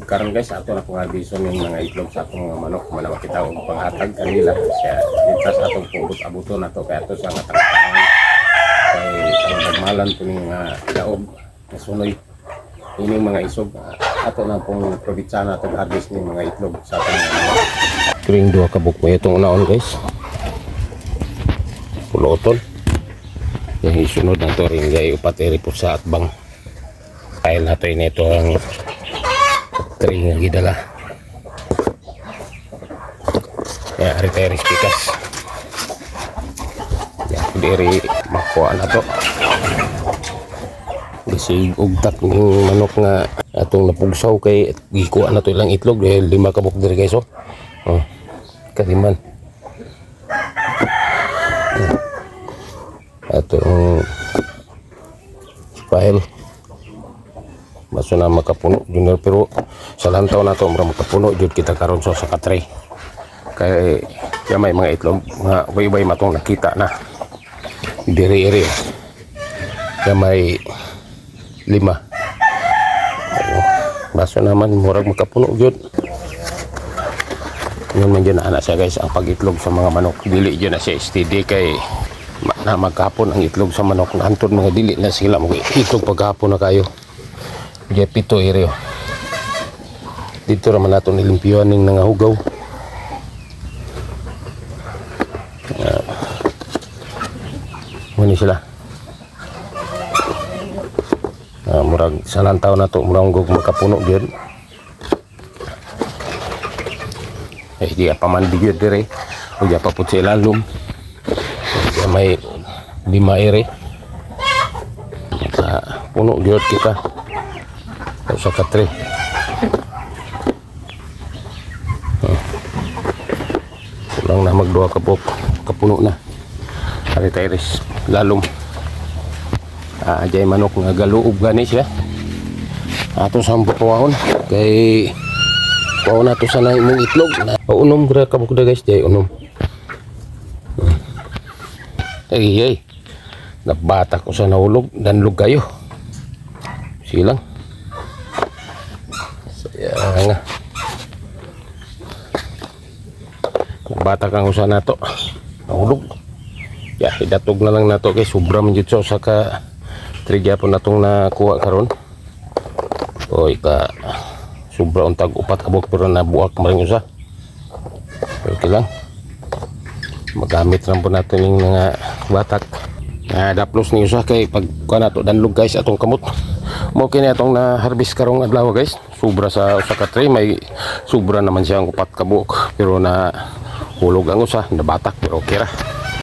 karon guys ato na pong harveston yung mga itlog sa atong mga manok manawa kita og panghatag kanila siya dito sa atong pubot-abuton nato kay ato sa matangtangan kay ang dagmalan po ning daog nasunoy ining mga isog ato na pong probitsa nato harvest ning mga itlog sa atong mga manok. Turing duha ka bukmo itong unaon guys. Pulotol. Yang isunod nato ring gay upat eri po sa atbang. Kaya nato ito ang tray nga gidala. Ya ari pikas. Ya diri makuha na to. Bisig ugtak ng manok nga atong napugsaw kay gikuha na to ilang itlog dahil 5 ka buk diri guys oh. Oh. Kaliman. Atong file baso na makapuno junior pero sa lantaw na to mura makapuno jud kita karon sa katray kay may mga itlog nga way matong nakita na diri-iri kaya may 5 baso naman murag makapuno jud yun man dyan na siya guys ang pag-itlog sa mga manok dili dyan na siya steady kay na magkapon ang itlog sa manok na antod mga dili na sila mag-itlog pagkapon na kayo diya pito ere dito naman nato nilimpiyuan ning nangahugaw muna sila murag sa lantaw na to murang gug makapuno dyan di apamandi gyud dire o di pa pud sa ilalom may 5 ere puno gyud kita sa katre kulang na magduha ka po kapuno na ari tayres lalom ajay manok nga galuob gani siya ato sa bukuwahon kay kuha na to sa nang imong itlog unom gra kabukda guys jay unom ay nabata ko sa nahulog danlog kayo silang nga bata kang usa nato nahulog ya idatog na lang nato kay sobra man jud sa ka trigya po natong nakuha karon oy ka sobra untag 4 kabuk pero nabuak maring usa okay lang magamit lang po natin yung mga batak daplos ni usa kay pag kuha nato danlog guys atong kamot mo kini atong na harvest karong adlaw guys sobra sa usa ka tray may sobra naman siya ang 4 kabuk pero na hulog ang usa nabatak pero okay ra.